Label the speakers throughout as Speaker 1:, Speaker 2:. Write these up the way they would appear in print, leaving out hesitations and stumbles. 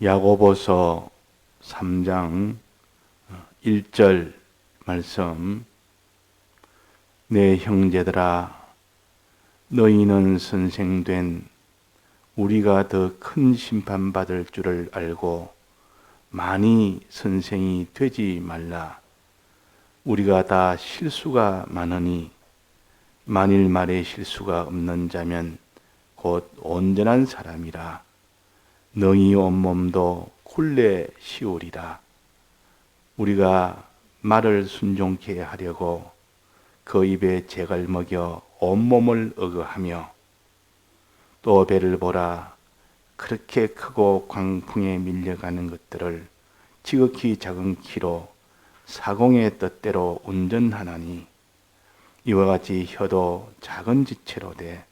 Speaker 1: 야고보서 3장 1절 말씀. 내 형제들아, 너희는 선생된 우리가 더 큰 심판받을 줄을 알고 많이 선생이 되지 말라. 우리가 다 실수가 많으니 만일 말에 실수가 없는 자면 곧 온전한 사람이라. 너희 온몸도 굴레 시오리라. 우리가 말을 순종케 하려고 그 입에 잭을 먹여 온몸을 억어하며 또 배를 보라. 그렇게 크고 광풍에 밀려가는 것들을 지극히 작은 키로 사공의 뜻대로 운전하나니 이와 같이 혀도 작은 지체로 돼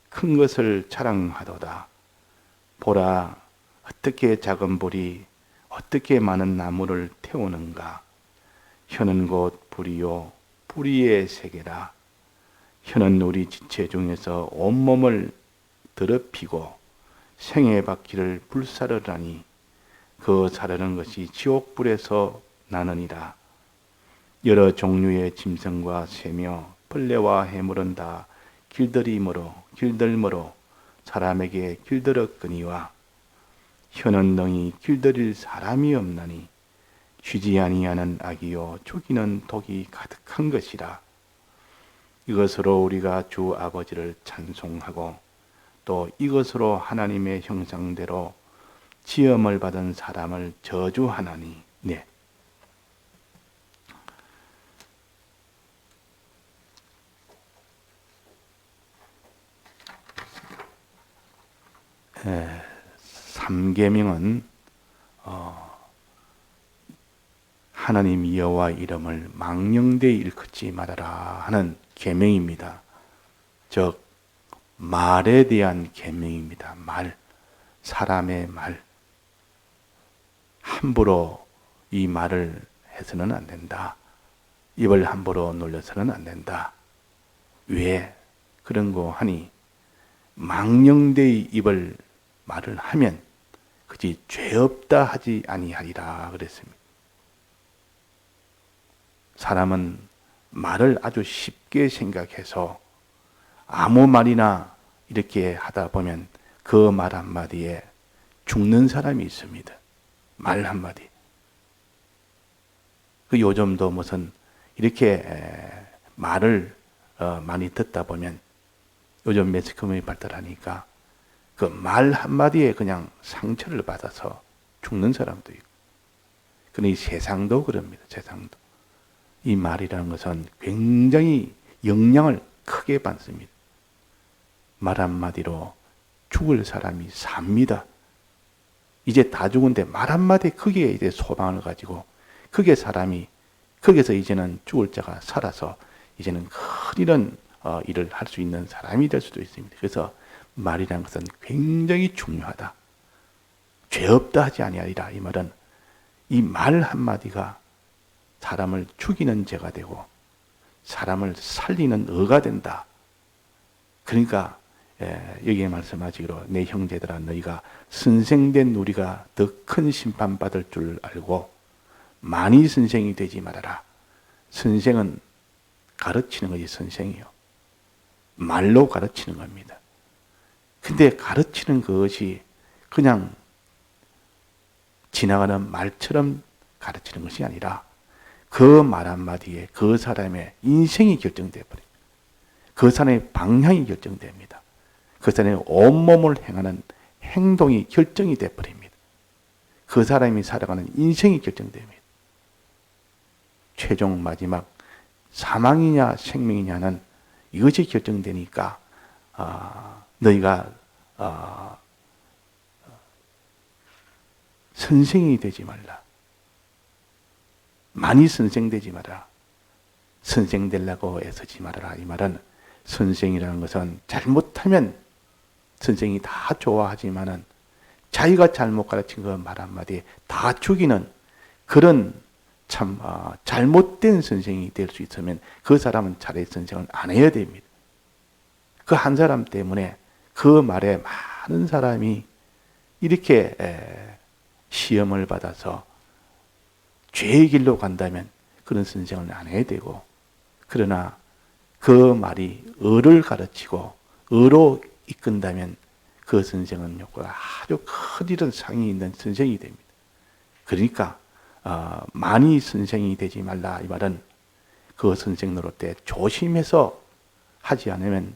Speaker 1: 큰 것을 자랑하도다. 보라, 어떻게 작은 불이 어떻게 많은 나무를 태우는가. 혀는 곧 불이요 불의의 세계라. 혀는 우리 지체 중에서 온몸을 더럽히고 생의 바퀴를 불사르라니 그 사르는 것이 지옥불에서 나느니라. 여러 종류의 짐승과 새며 벌레와 해물은 다 길들임으로 사람에게 길들었거니와 혀는 능히 길들일 사람이 없나니 쉬지 아니하는 악이요 죽이는 독이 가득한 것이라. 이것으로 우리가 주 아버지를 찬송하고 또 이것으로 하나님의 형상대로 지음을 받은 사람을 저주하나니. 네. 삼계명은 하나님 여호와 이름을 망령되이 일컫지 말아라 하는 계명입니다. 즉 말에 대한 계명입니다. 말, 사람의 말. 함부로 이 말을 해서는 안 된다. 입을 함부로 놀려서는 안 된다. 왜 그런 거 하니 망령되이 입을 말을 하면 그지 죄 없다 하지 아니하리라 그랬습니다. 사람은 말을 아주 쉽게 생각해서 아무 말이나 이렇게 하다 보면 그 말 한마디에 죽는 사람이 있습니다. 말 한마디. 그 요즘도 무슨 이렇게 말을 많이 듣다 보면 요즘 매스컴이 발달하니까 그 말 한마디에 그냥 상처를 받아서 죽는 사람도 있고. 그러니 세상도 그럽니다. 세상도. 이 말이라는 것은 굉장히 영향을 크게 받습니다. 말 한마디로 죽을 사람이 삽니다. 이제 다 죽은데 말 한마디 크게 이제 소망을 가지고 거기서 이제는 죽을 자가 살아서 이제는 큰 일을 할 수 있는 사람이 될 수도 있습니다. 그래서 말이라는 것은 굉장히 중요하다. 죄 없다 하지 아니하리라. 이 말은 이 말 한마디가 사람을 죽이는 죄가 되고 사람을 살리는 의가 된다. 그러니까 여기에 말씀하시기로 내 형제들아, 너희가 선생된 우리가 더 큰 심판받을 줄 알고 많이 선생이 되지 말아라. 선생은 가르치는 것이 선생이요. 말로 가르치는 겁니다. 근데 가르치는 것이 그냥 지나가는 말처럼 가르치는 것이 아니라 그 말 한마디에 그 사람의 인생이 결정되어 버립니다. 그 사람의 방향이 결정됩니다. 그 사람의 온몸을 행하는 행동이 결정이 되어 버립니다. 그 사람이 살아가는 인생이 결정됩니다. 최종 마지막 사망이냐 생명이냐는 이것이 결정되니까 너희가 선생이 되지 말라. 많이 선생되지 마라. 선생 되려고 애쓰지 말아라. 이 말은 선생이라는 것은 잘못하면 선생이 다 좋아하지만은 자기가 잘못 가르친 그 말 한마디에 다 죽이는 그런 참 잘못된 선생이 될 수 있으면 그 사람은 차라리 선생을 안 해야 됩니다. 그 한 사람 때문에 그 말에 많은 사람이 이렇게 시험을 받아서 죄의 길로 간다면 그런 선생을 안 해야 되고, 그러나 그 말이 의를 가르치고 의로 이끈다면 그 선생은 아주 큰 이런 상이 있는 선생이 됩니다. 그러니까 많이 선생이 되지 말라 이 말은 그 선생 노릇 때 조심해서 하지 않으면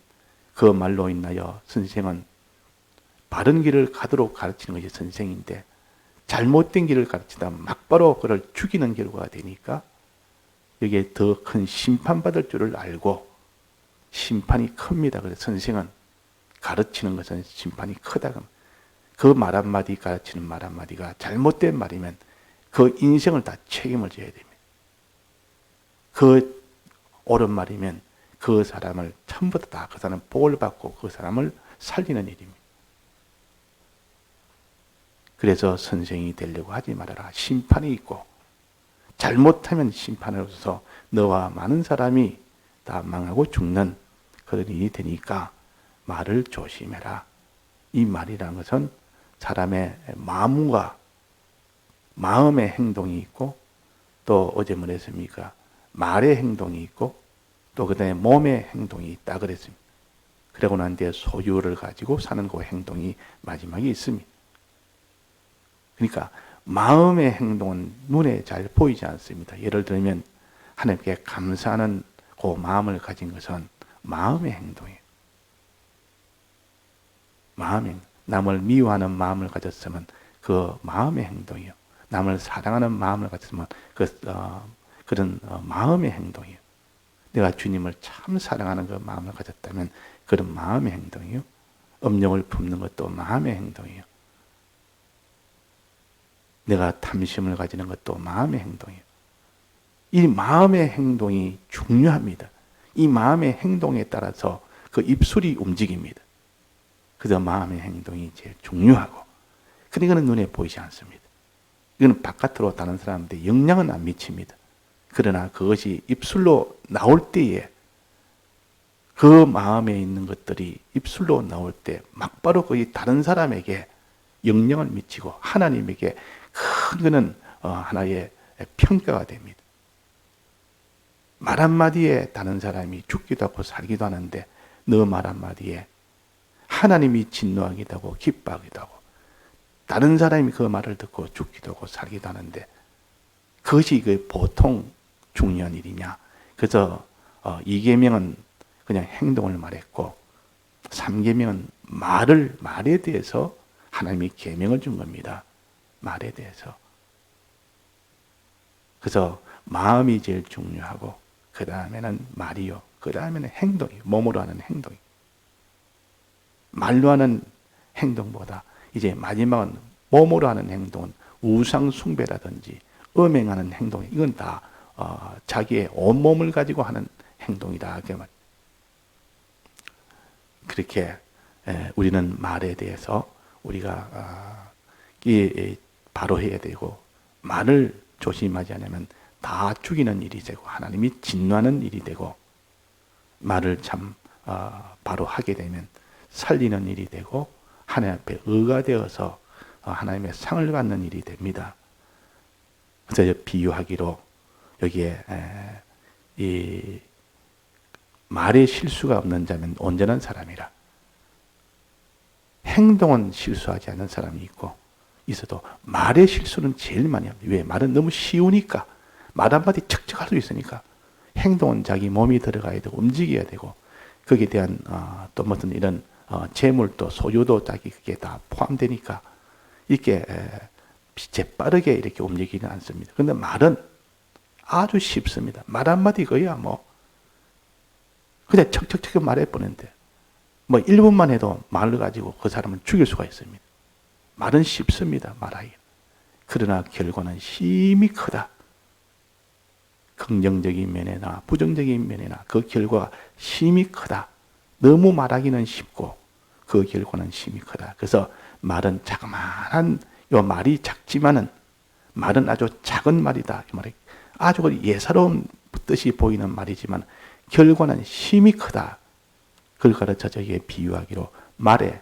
Speaker 1: 그 말로 인하여 선생은 바른 길을 가도록 가르치는 것이 선생인데 잘못된 길을 가르치다 막바로 그를 죽이는 결과가 되니까 여기에 더 큰 심판받을 줄을 알고 심판이 큽니다. 그래서 선생은 가르치는 것은 심판이 크다. 그 말 한마디 가르치는 말 한마디가 잘못된 말이면 그 인생을 다 책임을 져야 됩니다. 그 옳은 말이면 그 사람을 처음부터 다 그 사람 복을 받고 그 사람을 살리는 일입니다. 그래서 선생이 되려고 하지 말아라. 심판이 있고 잘못하면 심판을 얻어서 너와 많은 사람이 다 망하고 죽는 그런 일이 되니까 말을 조심해라. 이 말이라는 것은 사람의 마음과 마음의 행동이 있고 또 어제 뭐랬습니까? 말의 행동이 있고 또 그다음에 몸의 행동이 있다 그랬습니다. 그러고 난 뒤에 소유를 가지고 사는 그 행동이 마지막에 있습니다. 그러니까 마음의 행동은 눈에 잘 보이지 않습니다. 예를 들면 하나님께 감사하는 그 마음을 가진 것은 마음의 행동이에요. 마음의 행동. 남을 미워하는 마음을 가졌으면 그 마음의 행동이에요. 남을 사랑하는 마음을 가졌으면 그런 마음의 행동이에요. 내가 주님을 참 사랑하는 그 마음을 가졌다면 그런 마음의 행동이에요. 음욕을 품는 것도 마음의 행동이에요. 내가 탐심을 가지는 것도 마음의 행동이에요. 이 마음의 행동이 중요합니다. 이 마음의 행동에 따라서 그 입술이 움직입니다. 그래서 마음의 행동이 제일 중요하고, 근데 이거는 눈에 보이지 않습니다. 이거는 바깥으로 다른 사람한테 영향은 안 미칩니다. 그러나 그것이 입술로 나올 때에 그 마음에 있는 것들이 입술로 나올 때 막바로 거의 다른 사람에게 영향을 미치고 하나님에게 큰 거는 하나의 평가가 됩니다. 말 한마디에 다른 사람이 죽기도 하고 살기도 하는데 너 말 한마디에 하나님이 진노하기도 하고 기뻐하기도 하고 다른 사람이 그 말을 듣고 죽기도 하고 살기도 하는데 그것이 그 보통 중요한 일이냐. 그래서 2계명은 그냥 행동을 말했고 3계명은 말에 대해서 하나님이 계명을 준 겁니다. 말에 대해서. 그래서 마음이 제일 중요하고 그 다음에는 말이요. 그 다음에는 행동이요. 몸으로 하는 행동이요. 말로 하는 행동보다 이제 마지막은 몸으로 하는 행동은 우상 숭배라든지 음행하는 행동, 이건 다 자기의 온몸을 가지고 하는 행동이다. 그렇게 우리는 말에 대해서 우리가 바로 해야 되고 말을 조심하지 않으면 다 죽이는 일이 되고 하나님이 진노하는 일이 되고 말을 참 바로 하게 되면 살리는 일이 되고 하나님 앞에 의가 되어서 하나님의 상을 받는 일이 됩니다. 그래서 비유하기로 여기에 이 말에 실수가 없는 자면 온전한 사람이라. 행동은 실수하지 않는 사람이 있어도 말의 실수는 제일 많이 합니다. 왜? 말은 너무 쉬우니까 말 한마디 척척 할 수 있으니까. 행동은 자기 몸이 들어가야 되고 움직여야 되고 거기에 대한 또 무슨 이런 재물도 소유도 자기 그게 다 포함되니까 이렇게 재빠르게 이렇게 움직이지는 않습니다. 그런데 말은 아주 쉽습니다. 말 한마디 거야 그냥 척척척 말해보는데 1분만 해도 말을 가지고 그 사람을 죽일 수가 있습니다. 말은 쉽습니다. 말하기. 그러나 결과는 힘이 크다. 긍정적인 면이나 부정적인 면이나 그 결과가 힘이 크다. 너무 말하기는 쉽고 그 결과는 힘이 크다. 그래서 말은 자그마한 요 말이 작지만은 말은 아주 작은 말이다. 아주 예사로운 뜻이 보이는 말이지만 결과는 힘이 크다. 그걸 가르쳐 저기에 비유하기로 말에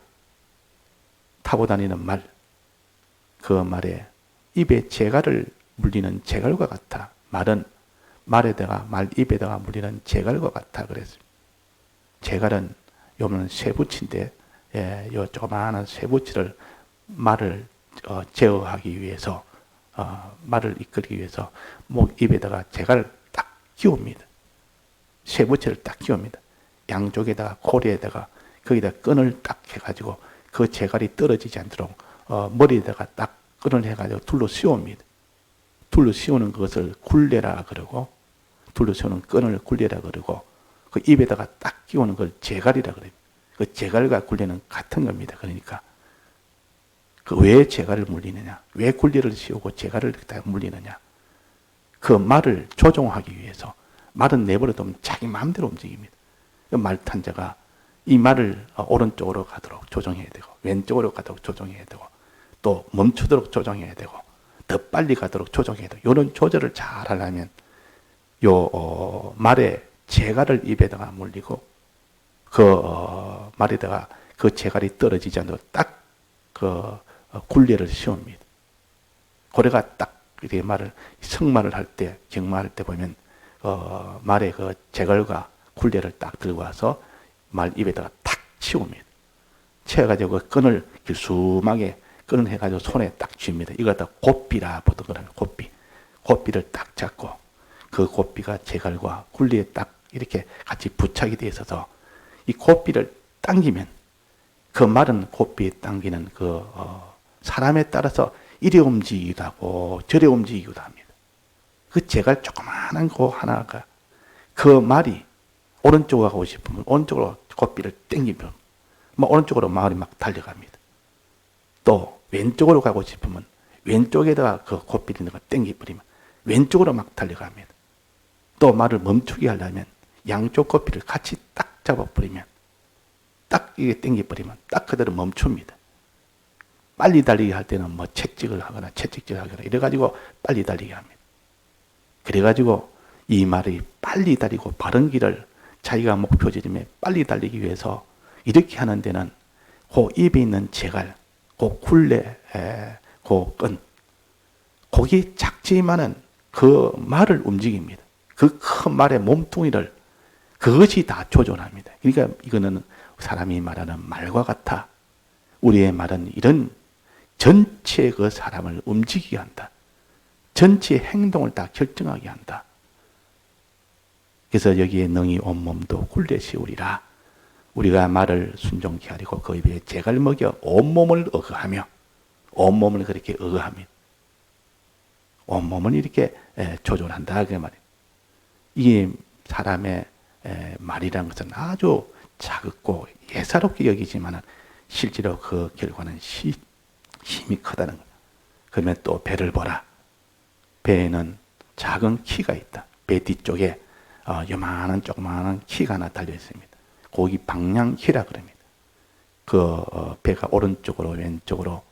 Speaker 1: 타고 다니는 말, 그 말에 입에 재갈을 물리는 재갈과 같아. 말에다가 말 입에다가 물리는 재갈과 같아 그랬습니다. 재갈은 요는 쇠붙인데, 요 조그마한 쇠붙이를 말을 제어하기 위해서, 말을 이끌기 위해서 목 입에다가 재갈을 딱 끼웁니다. 쇠붙이를 딱 끼웁니다. 양쪽에다가 고리에다가 거기다 끈을 딱 해가지고 그 재갈이 떨어지지 않도록 머리에다가 딱 끈을 해가지고 둘러 씌웁니다. 둘러 씌우는 것을 굴레라 그러고, 둘러 씌우는 끈을 굴레라 그러고, 그 입에다가 딱 끼우는 걸 재갈이라 그래요. 그 재갈과 굴레는 같은 겁니다. 그러니까 그 왜 재갈을 물리느냐, 왜 굴레를 씌우고 재갈을 물리느냐, 그 말을 조종하기 위해서. 말은 내버려두면 자기 마음대로 움직입니다. 그 말탄자가 이 말을 오른쪽으로 가도록 조정해야 되고, 왼쪽으로 가도록 조정해야 되고, 또 멈추도록 조정해야 되고, 더 빨리 가도록 조정해야 되고, 이런 조절을 잘 하려면 말에 재갈을 입에다가 물리고, 말에다가 그 재갈이 떨어지지 않도록 딱 굴레를 씌웁니다. 고래가 딱 이렇게 성말을 할 때, 경마할 때 보면 말에 그 재갈과 굴레를 딱 들고 와서 말 입에다가 탁 치웁니다. 채워가지고 그 끈을 길수하게 끈을 해가지고 손에 딱 쥡니다. 이걸 다 고삐라 보통 그러면 고삐를 딱 잡고, 그 고삐가 재갈과 굴레에 딱 이렇게 같이 부착이 되어 있어서 이 고삐를 당기면 그 말은 고삐에 당기는 사람에 따라서 이리 움직이기도 하고 저리 움직이기도 합니다. 그 재갈 조그마한 거 하나가 그 말이 오른쪽으로 가고 싶으면 오른쪽으로 고삐를 당기면 오른쪽으로 말이 막 달려갑니다. 또 왼쪽으로 가고 싶으면 왼쪽에다가 그 고삐를 당겨버리면 왼쪽으로 막 달려갑니다. 또 말을 멈추게 하려면 양쪽 고삐를 같이 딱 잡아버리면, 딱 이게 당겨버리면 딱 그대로 멈춥니다. 빨리 달리기 할 때는 채찍을 하거나 이래가지고 빨리 달리게 합니다. 그래가지고 이 말이 빨리 달리고 바른 길을 자기가 목표지점에 빨리 달리기 위해서 이렇게 하는 데는 그 입에 있는 재갈, 그 굴레, 그 끈, 거기 작지만은 그 말을 움직입니다. 그 큰 말의 몸뚱이를 그것이 다 조절합니다. 그러니까 이거는 사람이 말하는 말과 같아. 우리의 말은 이런 전체 그 사람을 움직이게 한다. 전체 행동을 다 결정하게 한다. 그래서 여기에 능히 온몸도 굴레 씌우리라. 우리가 말을 순종케 하리고 그 입에 재갈 먹여 온몸을 어거하며, 온몸을 그렇게 어거하며 온몸을 이렇게 조절한다 그 말이에요. 이게 사람의 말이라는 것은 아주 작고 예사롭게 여기지만 실제로 그 결과는 힘이 크다는 거예요. 그러면 또 배를 보라. 배에는 작은 키가 있다. 배 뒤쪽에 요만한 조그마한 키가 하나 달려 있습니다. 거기 방향키라 그럽니다. 배가 오른쪽으로 왼쪽으로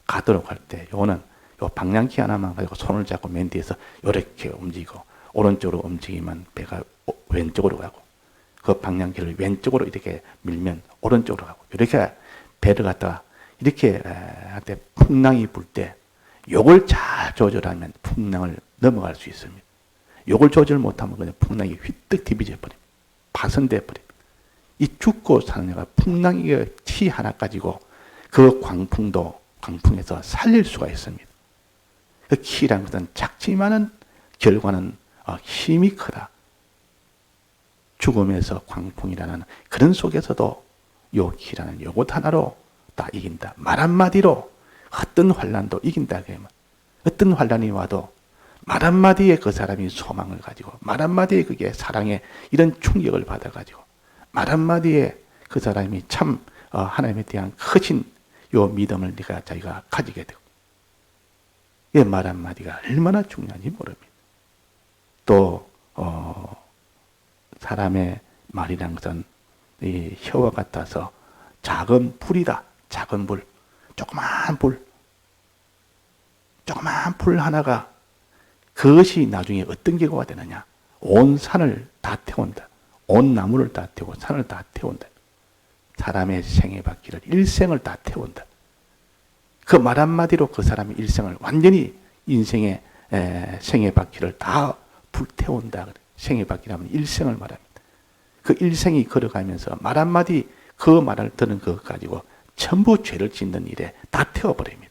Speaker 1: 가도록 할 때 요거는 요 방향키 하나만 가지고 손을 잡고 맨 뒤에서 이렇게 움직이고, 오른쪽으로 움직이면 배가 왼쪽으로 가고, 그 방향키를 왼쪽으로 이렇게 밀면 오른쪽으로 가고, 이렇게 배를 갖다가 이렇게 할 때 풍랑이 불 때 요걸 잘 조절하면 풍랑을 넘어갈 수 있습니다. 요걸 조절 못하면 그냥 풍랑이 휘뜩 뒤비져 버립니다. 파손돼 버립니다. 이 죽고 사는 애가 풍랑이 티 하나 가지고 그 광풍에서 살릴 수가 있습니다. 그 키라는 것은 작지만은 결과는 힘이 크다. 죽음에서 광풍이라는 그런 속에서도 요 키라는 요것 하나로 다 이긴다. 말 한마디로 어떤 환란도 이긴다. 어떤 환란이 와도 말 한마디에 그 사람이 소망을 가지고, 말 한마디에 그게 사랑의 이런 충격을 받아가지고, 말 한마디에 그 사람이 참 하나님에 대한 크신 요 믿음을 자기가 가지게 되고, 이 말 한마디가 얼마나 중요한지 모릅니다. 또 사람의 말이란 것은 이 혀와 같아서 작은 불이다. 작은 불, 조그만 불 하나가 그것이 나중에 어떤 결과가 되느냐. 온 산을 다 태운다. 온 나무를 다 태우고 산을 다 태운다. 사람의 생애 바퀴를 일생을 다 태운다. 그 말 한마디로 그 사람의 일생을 완전히 인생의 생애 바퀴를 다 불태운다. 생애 바퀴라면 일생을 말합니다. 그 일생이 걸어가면서 말 한마디 그 말을 듣는 것 가지고 전부 죄를 짓는 일에 다 태워버립니다.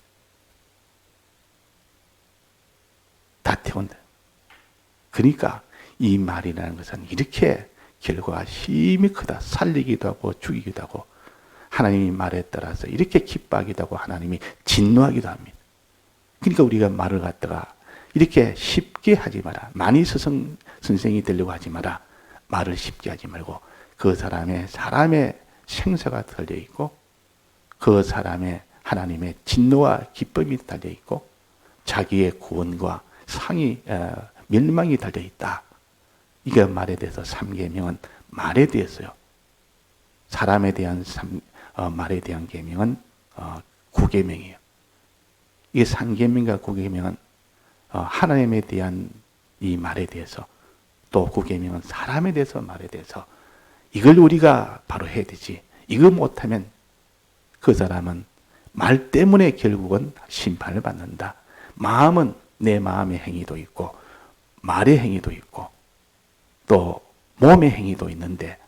Speaker 1: 다 태운다. 그러니까 이 말이라는 것은 이렇게 결과가 힘이 크다. 살리기도 하고 죽이기도 하고 하나님이 말에 따라서 이렇게 기뻐하기도 하고 하나님이 진노하기도 합니다. 그러니까 우리가 말을 갖다가 이렇게 쉽게 하지 마라. 많이 선생이 되려고 하지 마라. 말을 쉽게 하지 말고 그 사람의 생사가 달려있고 그 사람의 하나님의 진노와 기쁨이 달려있고 자기의 구원과 멸망이 달려있다. 이게 말에 대해서 3계명은 말에 대해서요. 사람에 대한 말에 대한 계명은 9계명이에요. 이게 3계명과 9계명은 하나님에 대한 이 말에 대해서 또 9계명은 사람에 대해서 말에 대해서 이걸 우리가 바로 해야 되지. 이거 못하면 그 사람은 말 때문에 결국은 심판을 받는다. 마음은 내 마음의 행위도 있고 말의 행위도 있고 또 몸의 행위도 있는데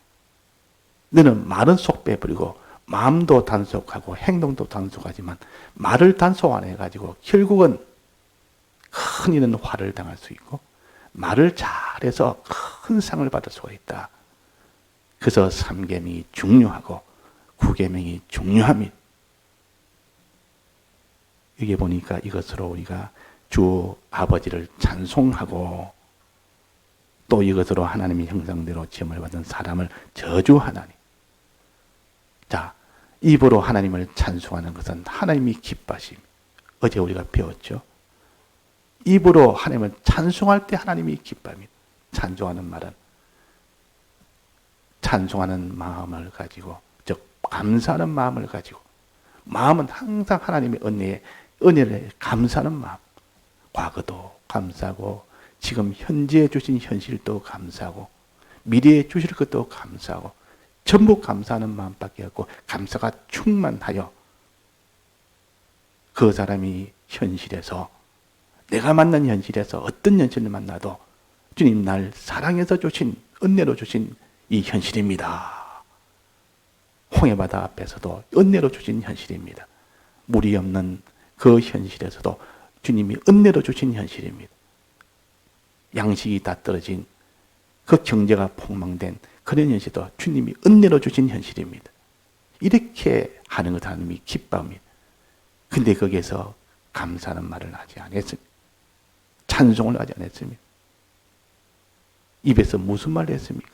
Speaker 1: 너는 말은 속 빼버리고 마음도 단속하고 행동도 단속하지만 말을 단속 안 해가지고 결국은 큰일은 화를 당할 수 있고 말을 잘해서 큰 상을 받을 수가 있다. 그래서 3계명이 중요하고 9계명이 중요합니다. 여기 보니까 이것으로 우리가 주 아버지를 찬송하고 또 이것으로 하나님의 형상대로 지음을 받은 사람을 저주하나니. 자, 입으로 하나님을 찬송하는 것은 하나님이 기뻐하심. 어제 우리가 배웠죠. 입으로 하나님을 찬송할 때 하나님이 기뻐합니다. 찬송하는 말은 찬송하는 마음을 가지고, 즉 감사하는 마음을 가지고, 마음은 항상 하나님의 은혜를 감사하는 마음. 과거도 감사하고 지금 현재에 주신 현실도 감사하고 미래에 주실 것도 감사하고 전부 감사하는 마음밖에 없고 감사가 충만하여 그 사람이 현실에서 내가 만난 현실에서 어떤 현실을 만나도 주님 날 사랑해서 주신 은혜로 주신 이 현실입니다. 홍해바다 앞에서도 은혜로 주신 현실입니다. 물이 없는 그 현실에서도 주님이 은혜로 주신 현실입니다. 양식이 다 떨어진 그 경제가 폭망된 그런 현실도 주님이 은혜로 주신 현실입니다. 이렇게 하는 것 하나님이 기뻐합니다. 근데 거기에서 감사하는 말을 하지 않았습니다. 찬송을 하지 않았습니다. 입에서 무슨 말을 했습니까?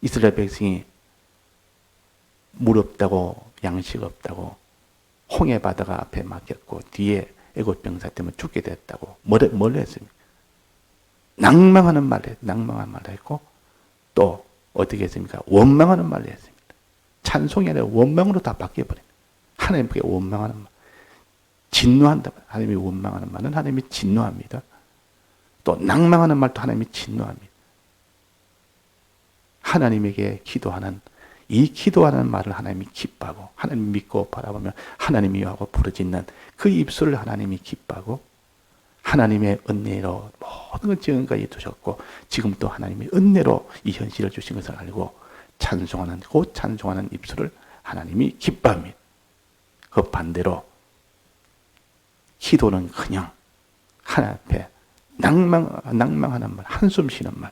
Speaker 1: 이스라엘 백성이 물 없다고 양식 없다고 홍해바다가 앞에 막혔고 뒤에 애굽 병사 때문에 죽게 됐다고 뭘 했습니까? 낭망하는 말을 했고 또 어떻게 했습니까? 원망하는 말을 했습니다. 찬송이 아니라 원망으로 다 바뀌어버립니다. 하나님께 원망하는 말. 진노한다. 하나님이 원망하는 말은 하나님이 진노합니다. 또 낭망하는 말도 하나님이 진노합니다. 하나님에게 기도하는 이 기도하는 말을 하나님이 기뻐하고 하나님 믿고 바라보면 하나님이 하고 부르짖는 그 입술을 하나님이 기뻐하고 하나님의 은혜로 모든 걸 지금까지 두셨고 지금 또 하나님의 은혜로 이 현실을 주신 것을 알고 찬송하는 그 찬송하는 입술을 하나님이 기뻐합니다. 그 반대로 기도는 그냥 하나님 앞에 낭망하는 말, 한숨 쉬는 말.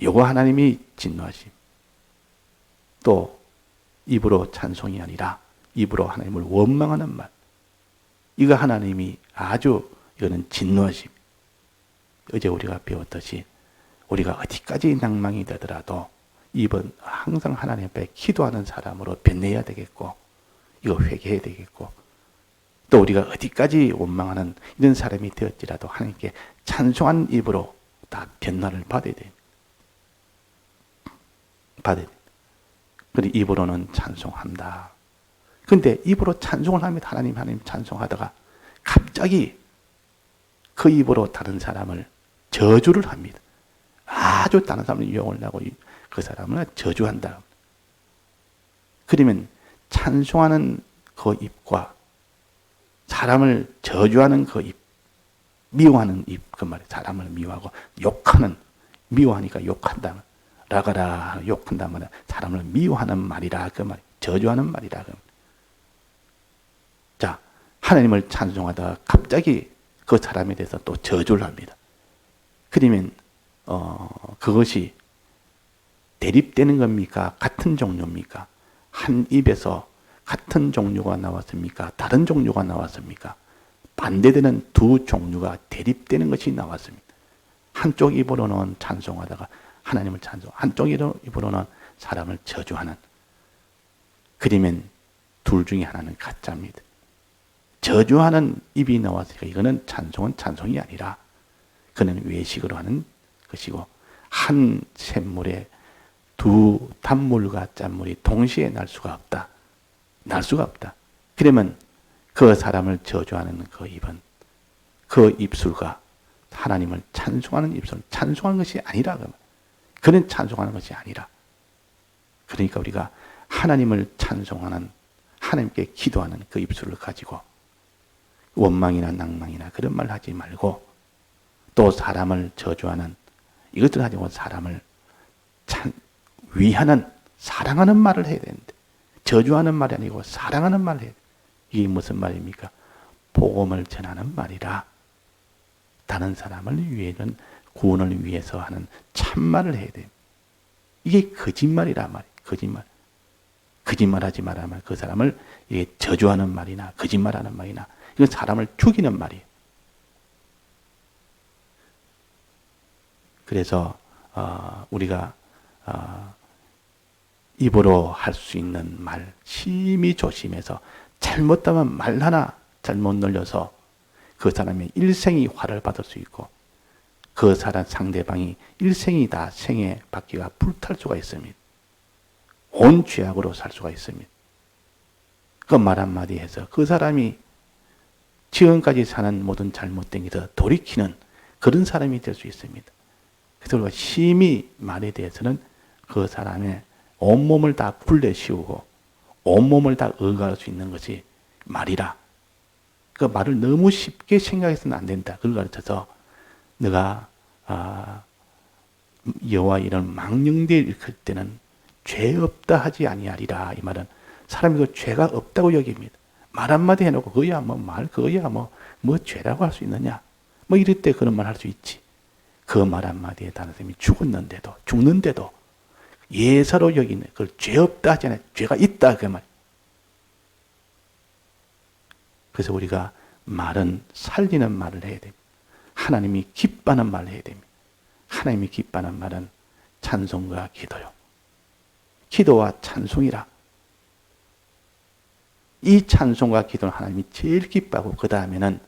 Speaker 1: 요거 하나님이 진노하심. 또 입으로 찬송이 아니라 입으로 하나님을 원망하는 말. 이거 하나님이 아주 이거는 진노하심. 어제 우리가 배웠듯이 우리가 어디까지 낭망이 되더라도 입은 항상 하나님 앞에 기도하는 사람으로 변해야 되겠고 이거 회개해야 되겠고 또 우리가 어디까지 원망하는 이런 사람이 되었지라도 하나님께 찬송한 입으로 다 변화를 받아야 됩니다. 그리고 입으로는 찬송한다. 근데 입으로 찬송을 하면 하나님 찬송하다가 갑자기 그 입으로 다른 사람을 저주를 합니다. 아주 다른 사람을 이용을 하고 그 사람을 저주한다. 그러면 찬송하는 그 입과 사람을 저주하는 그 입, 미워하는 입, 그 말이에요. 사람을 미워하고 욕하는, 미워하니까 욕한다. 라가라, 욕한다 말이야. 사람을 미워하는 말이라, 그 말이에요. 저주하는 말이라. 그 자, 하나님을 찬송하다가 갑자기 그 사람에 대해서 또 저주를 합니다. 그러면, 그것이 대립되는 겁니까? 같은 종류입니까? 한 입에서 같은 종류가 나왔습니까? 다른 종류가 나왔습니까? 반대되는 두 종류가 대립되는 것이 나왔습니다. 한쪽 입으로는 찬송하다가 하나님을 찬송, 한쪽 입으로는 사람을 저주하는. 그러면 둘 중에 하나는 가짜입니다. 저주하는 입이 나왔으니까 이거는 찬송은 찬송이 아니라 그는 외식으로 하는 것이고, 한 샘물에 두 단물과 짠물이 동시에 날 수가 없다. 날 수가 없다. 그러면 그 사람을 저주하는 그 입은, 그 입술과 하나님을 찬송하는 입술, 찬송하는 것이 아니라, 그는 찬송하는 것이 아니라. 그러니까 우리가 하나님을 찬송하는, 하나님께 기도하는 그 입술을 가지고 원망이나 낭망이나 그런 말 하지 말고, 또 사람을 저주하는 이것들 가지고 사람을 위하는, 사랑하는 말을 해야 되는데, 저주하는 말이 아니고 사랑하는 말을 해야 돼. 이게 무슨 말입니까? 복음을 전하는 말이라. 다른 사람을 위해는, 구원을 위해서 하는 참말을 해야 돼. 이게 거짓말이라 말이에요. 거짓말. 거짓말하지 말아면 그 사람을 이게 저주하는 말이나 거짓말하는 말이나, 이건 사람을 죽이는 말이에요. 그래서 우리가 입으로 할 수 있는 말 심히 조심해서, 잘못하면 말 하나 잘못 늘려서 그 사람의 일생이 화를 받을 수 있고, 그 사람 상대방이 일생이 다 생애 바퀴가 불탈 수가 있습니다. 온 죄악으로 살 수가 있습니다. 그 말 한마디 해서 그 사람이 지금까지 사는 모든 잘못된 게 더 돌이키는 그런 사람이 될 수 있습니다. 그래서 우리가 심히 말에 대해서는 그 사람의 온몸을 다 굴레 씌우고 온몸을 다 의거할 수 있는 것이 말이라. 그 말을 너무 쉽게 생각해서는 안 된다. 그걸 가르쳐서 너가 여호와 이런 망령되이 일컬 때는 죄 없다 하지 아니하리라. 이 말은 사람이 그 죄가 없다고 여깁니다. 말 한마디 해놓고 그거야 그거야 뭐 죄라고 할 수 있느냐. 뭐 이럴 때 그런 말 할 수 있지. 그 말 한마디에 다른 사람이 죽는데도 예사로 여기는 그걸 죄 없다 하지 않아요. 죄가 있다 그 말. 그래서 우리가 말은 살리는 말을 해야 됩니다. 하나님이 기뻐하는 말을 해야 됩니다. 하나님이 기뻐하는 말은 찬송과 기도요. 기도와 찬송이라. 이 찬송과 기도는 하나님이 제일 기뻐하고, 그 다음에는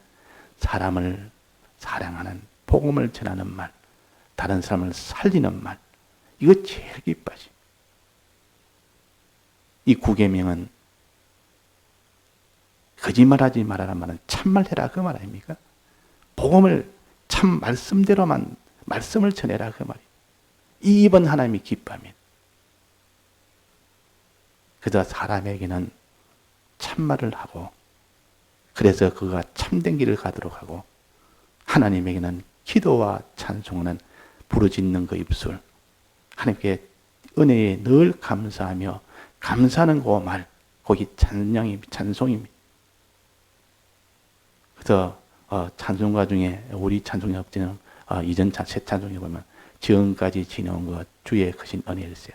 Speaker 1: 사람을 사랑하는, 복음을 전하는 말, 다른 사람을 살리는 말, 이거 제일 기뻐하지. 이 9계명은 거짓말하지 말아라 말은 참말해라 그 말 아닙니까? 복음을 참 말씀대로만 말씀을 전해라 그 말이에요. 이 입은 하나님이 기뻐합니다. 그저 사람에게는 참말을 하고, 그래서 그가 참된 길을 가도록 하고, 하나님에게는 기도와 찬송은 부르짖는 그 입술, 하나님께 은혜에 늘 감사하며 감사하는 그 말, 거기 찬송입니다. 그래서 찬송가 중에 우리 찬송가 없지는 이전 새 찬송에 보면 지금까지 지내온 것 주의 크신 은혜일세.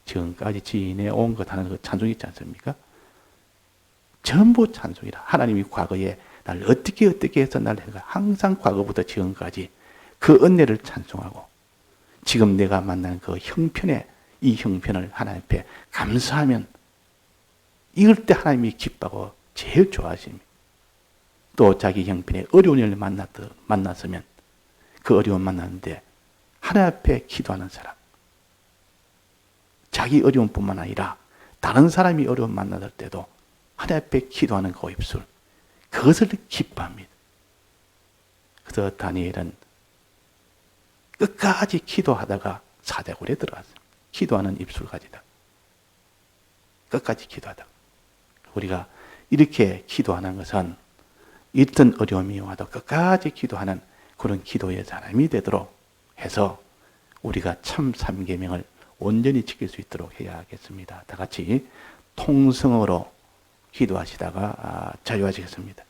Speaker 1: 지금까지 지내온 것 하는 그 찬송이 있지 않습니까? 전부 찬송이라. 하나님이 과거에 날 어떻게 해서 날 해가 항상 과거부터 지금까지 그 은혜를 찬송하고, 지금 내가 만난 그 형편에 이 형편을 하나님 앞에 감사하면, 이럴 때 하나님이 기뻐하고 제일 좋아하십니다. 또 자기 형편에 어려운 일을 만났으면 그 어려움 만났는데 하나님 앞에 기도하는 사람, 자기 어려움뿐만 아니라 다른 사람이 어려움 만났을 때도 하나님 앞에 기도하는 그 입술, 그것을 기뻐합니다. 그래서 다니엘은 끝까지 기도하다가 사대굴에 들어갔습니다. 기도하는 입술 가지다. 끝까지 기도하다. 우리가 이렇게 기도하는 것은 어떤 어려움이 와도 끝까지 기도하는 그런 기도의 사람이 되도록 해서 우리가 참 삼계명을 온전히 지킬 수 있도록 해야 하겠습니다. 다 같이 통성으로 기도하시다가 자유하시겠습니다.